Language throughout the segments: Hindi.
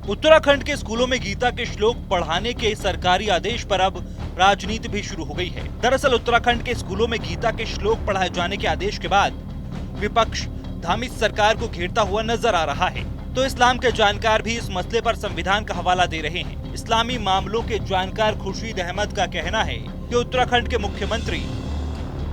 उत्तराखंड के स्कूलों में गीता के श्लोक पढ़ाने के सरकारी आदेश पर अब राजनीति भी शुरू हो गई है। दरअसल उत्तराखंड के स्कूलों में गीता के श्लोक पढ़ाए जाने के आदेश के बाद विपक्ष धामी सरकार को घेरता हुआ नजर आ रहा है। तो इस्लाम के जानकार भी इस मसले पर संविधान का हवाला दे रहे हैं। इस्लामी मामलों के जानकार खुर्शीद अहमद का कहना है कि उत्तराखंड के मुख्यमंत्री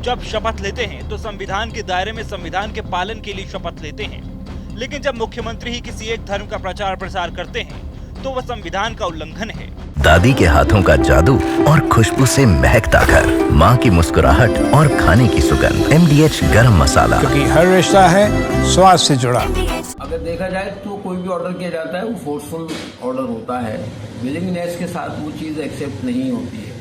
जब शपथ लेते हैं तो संविधान के दायरे में संविधान के पालन के लिए शपथ लेते हैं, लेकिन जब मुख्यमंत्री ही किसी एक धर्म का प्रचार प्रसार करते हैं तो वह संविधान का उल्लंघन है। दादी के हाथों का जादू और खुशबू से महकता घर, माँ की मुस्कुराहट और खाने की सुगंध, MDH गरम मसाला, क्योंकि हर रिश्ता है स्वाद से जुड़ा। अगर देखा जाए तो कोई भी ऑर्डर किया जाता है वो फोर्सफुल ऑर्डर होता है, विलिंगनेस के साथ वो चीज़ एक्सेप्ट नहीं होती है।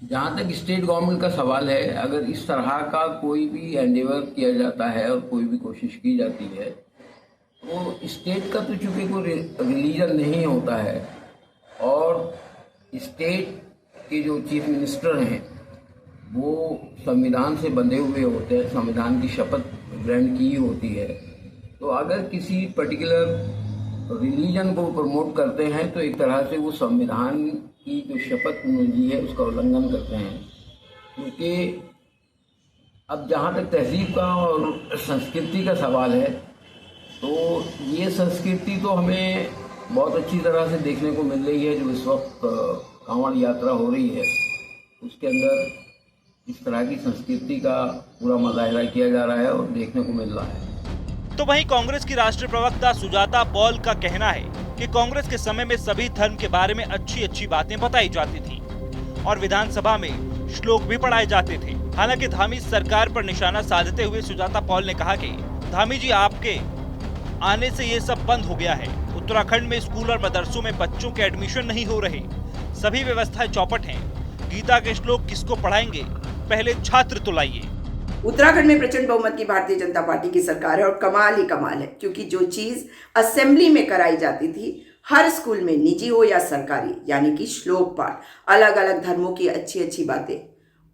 जहाँ तक स्टेट गवर्नमेंट का सवाल है, अगर इस तरह का कोई भी एंडेवर किया जाता है और कोई भी कोशिश की जाती है तो स्टेट का तो चूँकि कोई रिलीजन नहीं होता है और स्टेट के जो चीफ मिनिस्टर हैं वो संविधान से बंधे हुए होते हैं, संविधान की शपथ ग्रहण की होती है। तो अगर किसी पर्टिकुलर रिलीजन को प्रमोट करते हैं तो एक तरह से वो संविधान की जो शपथ ली है उसका उल्लंघन करते हैं, क्योंकि अब जहाँ तक तहजीब का और संस्कृति का सवाल है तो ये संस्कृति तो हमें बहुत अच्छी तरह से देखने को मिल रही है। जो इस वक्त कांवड़ यात्रा हो रही है उसके अंदर इस तरह की संस्कृति का पूरा मुजाहिरा किया जा रहा है और देखने को मिल रहा है। तो वहीं कांग्रेस की राष्ट्रीय प्रवक्ता सुजाता पॉल का कहना है कि कांग्रेस के समय में सभी धर्म के बारे में अच्छी बातें बताई जाती थी और विधानसभा में श्लोक भी पढ़ाए जाते थे। हालांकि धामी सरकार पर निशाना साधते हुए सुजाता पॉल ने कहा कि धामी जी आपके आने से ये सब बंद हो गया है। उत्तराखंड में स्कूल और मदरसों में बच्चों के एडमिशन नहीं हो रहे, सभी व्यवस्थाएं चौपट हैं। गीता के श्लोक किसको पढ़ाएंगे, पहले छात्र तो लाइए। उत्तराखंड में प्रचंड बहुमत की भारतीय जनता पार्टी की सरकार है और कमाल ही कमाल है, क्योंकि जो चीज असेंबली में कराई जाती थी हर स्कूल में, निजी हो या सरकारी, यानी कि श्लोक पाठ, अलग अलग धर्मों की अच्छी बातें,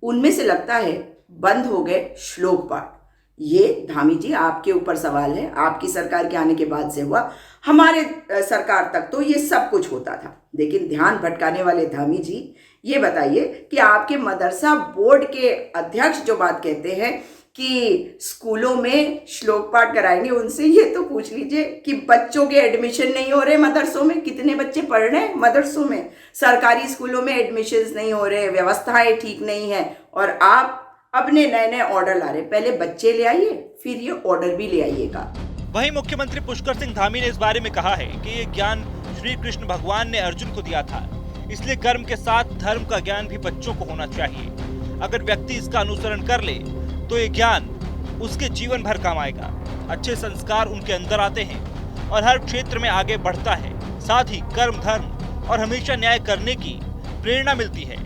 उनमें से लगता है बंद हो गए श्लोक पाठ। ये धामी जी आपके ऊपर सवाल है, आपकी सरकार के आने के बाद से हुआ, हमारे सरकार तक तो ये सब कुछ होता था। लेकिन ध्यान भटकाने वाले धामी जी ये बताइए कि आपके मदरसा बोर्ड के अध्यक्ष जो बात कहते हैं कि स्कूलों में श्लोक पाठ कराएंगे, उनसे ये तो पूछ लीजिए कि बच्चों के एडमिशन नहीं हो रहे मदरसों में। कितने बच्चे पढ़ रहे हैं मदरसों में, सरकारी स्कूलों में एडमिशन्स नहीं हो रहे, व्यवस्थाएं ठीक नहीं है और आप अपने नए ऑर्डर ला रहे। पहले बच्चे ले आइए फिर ये ऑर्डर भी ले आइएगा। वहीं मुख्यमंत्री पुष्कर सिंह धामी ने इस बारे में कहा है कि ये ज्ञान श्री कृष्ण भगवान ने अर्जुन को दिया था, इसलिए कर्म के साथ धर्म का ज्ञान भी बच्चों को होना चाहिए। अगर व्यक्ति इसका अनुसरण कर ले तो ये ज्ञान उसके जीवन भर काम आएगा। अच्छे संस्कार उनके अंदर आते हैं और हर क्षेत्र में आगे बढ़ता है। साथ ही कर्म, धर्म और हमेशा न्याय करने की प्रेरणा मिलती है।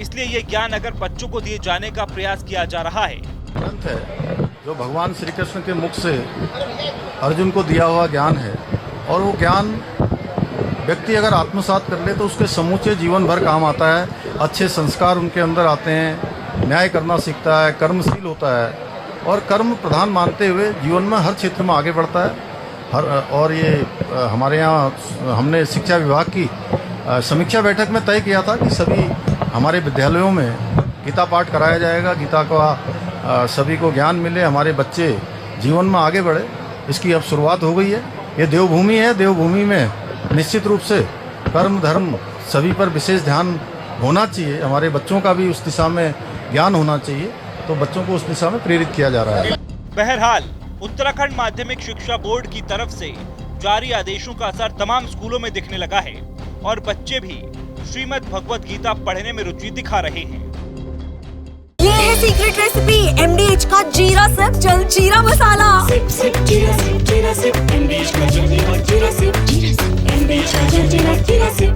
इसलिए ये ज्ञान अगर बच्चों को दिए जाने का प्रयास किया जा रहा है, ग्रंथ है जो भगवान श्री कृष्ण के मुख से अर्जुन को दिया हुआ ज्ञान है और वो ज्ञान व्यक्ति अगर आत्मसात कर ले तो उसके समूचे जीवन भर काम आता है। अच्छे संस्कार उनके अंदर आते हैं, न्याय करना सीखता है, कर्मशील होता है और कर्म प्रधान मानते हुए जीवन में हर क्षेत्र में आगे बढ़ता है। और ये हमारे यहाँ हमने शिक्षा विभाग की समीक्षा बैठक में तय किया था कि सभी हमारे विद्यालयों में गीता पाठ कराया जाएगा, गीता का सभी को ज्ञान मिले, हमारे बच्चे जीवन में आगे बढ़े। इसकी अब शुरुआत हो गई है। ये देवभूमि है, देवभूमि में निश्चित रूप से कर्म धर्म सभी पर विशेष ध्यान होना चाहिए। हमारे बच्चों का भी उस दिशा में ज्ञान होना चाहिए, तो बच्चों को उस दिशा में प्रेरित किया जा रहा है। बहरहाल उत्तराखंड माध्यमिक शिक्षा बोर्ड की तरफ से जारी आदेशों का असर तमाम स्कूलों में दिखने लगा है और बच्चे भी श्रीमद् भगवत गीता पढ़ने में रुचि दिखा रहे हैं। ये है सीक्रेट रेसिपी MDH का जीरा सिप जल जीरा मसाला। सिप सिप जीरा सिप MDH का जल जीरा सिप MDH का जल जीरा सिप।